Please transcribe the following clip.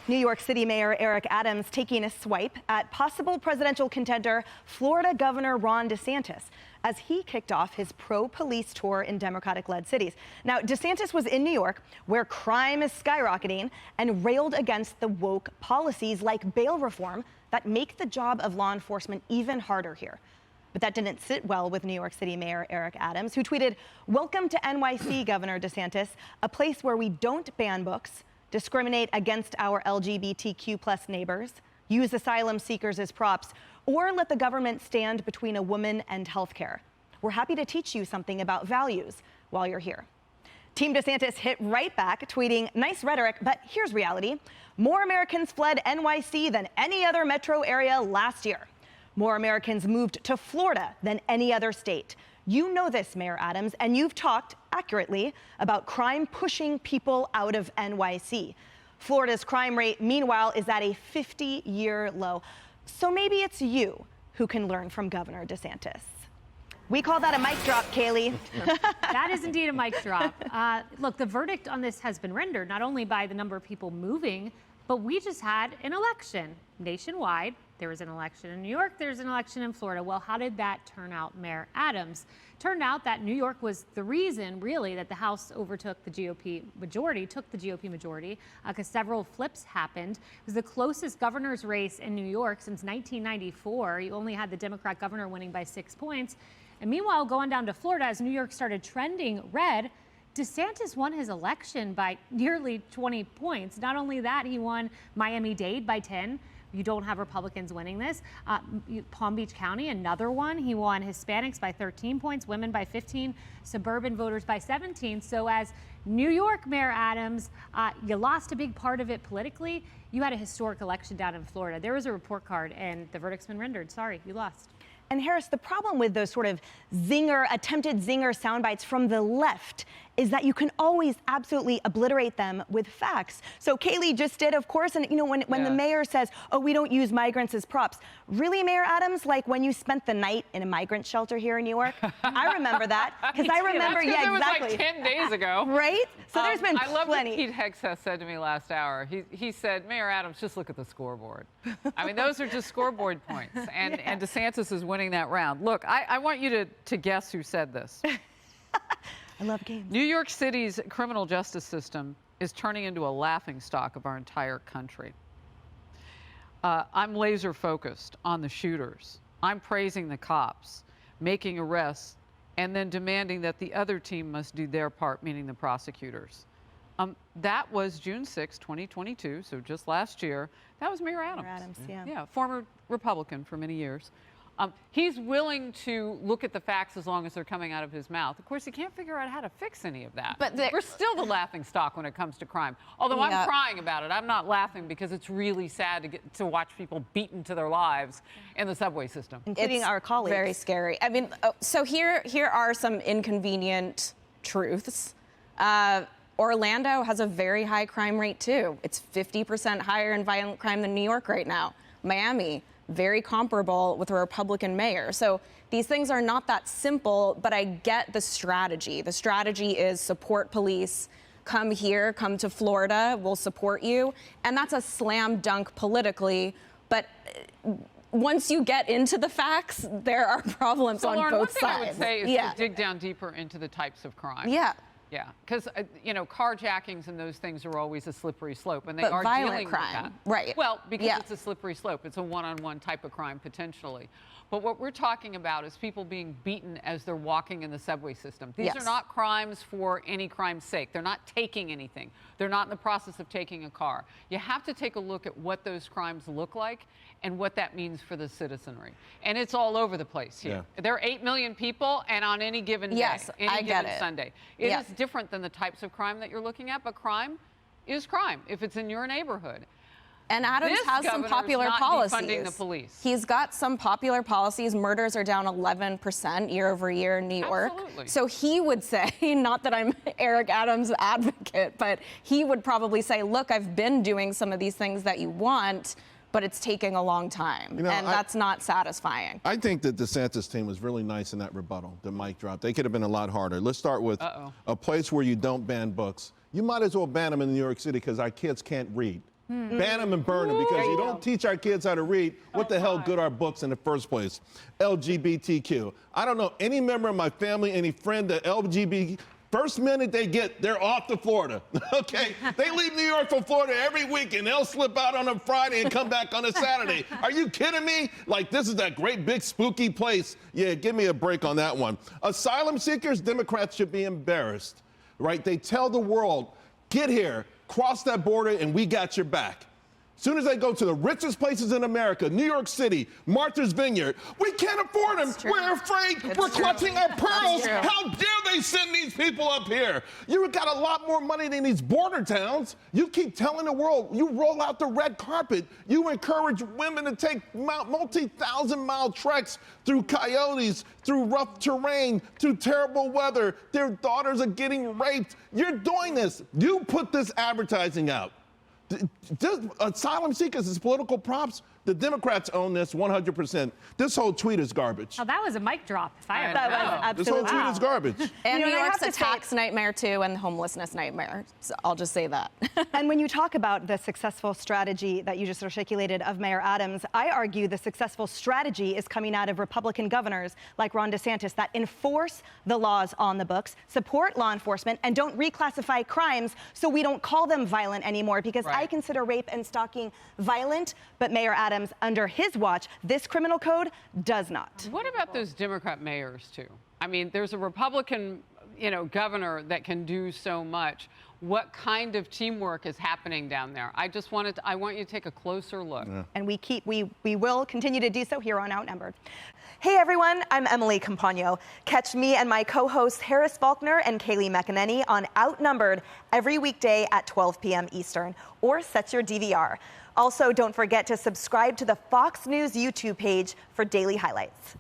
New York City Mayor Eric Adams taking a swipe at possible presidential contender Florida Governor Ron DeSantis as he kicked off his pro-police tour in Democratic-led cities. Now, DeSantis was in New York, where crime is skyrocketing, and railed against the woke policies like bail reform that make the job of law enforcement even harder here. But that didn't sit well with New York City Mayor Eric Adams, who tweeted, "Welcome to NYC, Governor DeSantis, a place where we don't ban books, discriminate against our LGBTQ+ neighbors, use asylum seekers as props, or let the government stand between a woman and healthcare. We're happy to teach you something about values while you're here." Team DeSantis hit right back, tweeting, "Nice rhetoric, but here's reality. More Americans fled NYC than any other metro area last year. More Americans moved to Florida than any other state. You know this, Mayor Adams, and you've talked accurately about crime pushing people out of NYC. Florida's crime rate, meanwhile, is at a 50-year low. So maybe it's you who can learn from Governor DeSantis." We call that a mic drop, Kaylee. That is indeed a mic drop. Look, the verdict on this has been rendered not only by the number of people moving, but we just had an election nationwide. There was an election in New York, there's an election in Florida. Well, how did that turn out, Mayor Adams? Turned out that New York was the reason, really, that the House overtook the GOP majority, because several flips happened. It was the closest governor's race in New York since 1994. You only had the Democrat governor winning by 6 points. And meanwhile, going down to Florida, as New York started trending red, DeSantis won his election by nearly 20 points. Not only that, he won Miami-Dade by 10. You don't have Republicans winning this. Palm Beach County, another one. He won Hispanics by 13 points, women by 15, suburban voters by 17. So as New York Mayor Adams, you lost a big part of it politically. You had a historic election down in Florida. There was a report card, and the verdict's been rendered. Sorry, you lost. And Harris, the problem with those sort of attempted zinger sound bites from the left is that you can always absolutely obliterate them with facts. So Kaylee just did, of course, and when the mayor says, "Oh, we don't use migrants as props," really, Mayor Adams, like when you spent the night in a migrant shelter here in New York? I remember that, because I remember, It was exactly. like 10 days ago. Right? So there's been I love plenty. what Pete Hegseth said to me last hour. He said, "Mayor Adams, just look at the scoreboard." I mean, those are just scoreboard points, and DeSantis is winning that round. Look, I want you to guess who said this. I love games. New York City's criminal justice system is turning into a laughingstock of our entire country. I'm laser focused on the shooters. I'm praising the cops, making arrests, and then demanding that the other team must do their part, meaning the prosecutors. That was June 6, 2022, so just last year. That was Mayor Adams. Mayor Adams, Yeah, former Republican for many years. He's willing to look at the facts as long as they're coming out of his mouth. Of course, he can't figure out how to fix any of that. But we're still the laughing stock when it comes to crime. Although I'm crying about it. I'm not laughing because it's really sad to watch people beaten to their lives in the subway system. Including our colleagues. Very scary. I mean, so here are some inconvenient truths. Orlando has a very high crime rate, too. It's 50% higher in violent crime than New York right now. Miami, very comparable with a Republican mayor. So these things are not that simple, but I get the strategy. The strategy is support police, come here, come to Florida, we'll support you. And that's a slam dunk politically. But once you get into the facts, there are problems on Lauren, both sides. one thing I would say is to dig down deeper into the types of crime. Yeah, because, carjackings and those things are always a slippery slope, and they are dealing with that. Right. Well, because it's a slippery slope. It's a one-on-one type of crime, potentially. But what we're talking about is people being beaten as they're walking in the subway system. These are not crimes for any crime's sake. They're not taking anything. They're not in the process of taking a car. You have to take a look at what those crimes look like and what that means for the citizenry. And it's all over the place here. Yeah. There are 8 million people, and on any given day, any given Sunday. It is different than the types of crime that you're looking at, but crime is crime if it's in your neighborhood. And Adams has some popular policies. Defunding the police. He's got some popular policies. Murders are down 11% year over year in New York. Absolutely. So he would say, not that I'm Eric Adams' advocate, but he would probably say, look, I've been doing some of these things that you want, but it's taking a long time, and that's not satisfying. I think that DeSantis' team was really nice in that rebuttal, the mic drop. They could have been a lot harder. Let's start with a place where you don't ban books. You might as well ban them in New York City because our kids can't read. Ban them and burn them because you don't teach our kids how to read. What the hell good are books in the first place? LGBTQ. I don't know any member of my family, any friend that LGBT. First minute they get, they're off to Florida, okay? They leave New York for Florida every week, and they'll slip out on a Friday and come back on a Saturday. Are you kidding me? Like, this is that great, big, spooky place. Yeah, give me a break on that one. Asylum seekers, Democrats should be embarrassed, right? They tell the world, get here, cross that border, and we got your back. As soon as they go to the richest places in America, New York City, Martha's Vineyard, we can't afford them. We're afraid. We're clutching our pearls. How dare they send these people up here? You've got a lot more money than these border towns. You keep telling the world, you roll out the red carpet. You encourage women to take multi-thousand-mile treks through coyotes, through rough terrain, through terrible weather. Their daughters are getting raped. You're doing this. You put this advertising out. Asylum seekers is political props. The Democrats own this 100%. This whole tweet is garbage. Oh, that was a mic drop. If I ever That was heard. absolutely. This whole tweet is garbage. And You know, New I York's have a to say- tax nightmare too, and homelessness nightmare. So I'll just say that. And when you talk about the successful strategy that you just articulated of Mayor Adams, I argue the successful strategy is coming out of Republican governors like Ron DeSantis that enforce the laws on the books, support law enforcement, and don't reclassify crimes so we don't call them violent anymore. Because I consider rape and stalking violent, but Mayor Adams, under his watch, this criminal code does not. What about those Democrat mayors, too? I mean, there's a Republican, governor that can do so much. What kind of teamwork is happening down there? I want you to take a closer look. Yeah. And we will continue to do so here on Outnumbered. Hey everyone, I'm Emily Campagno. Catch me and my co-hosts Harris Faulkner and Kaylee McEnany on Outnumbered every weekday at 12 p.m. Eastern, or set your DVR. Also, don't forget to subscribe to the Fox News YouTube page for daily highlights.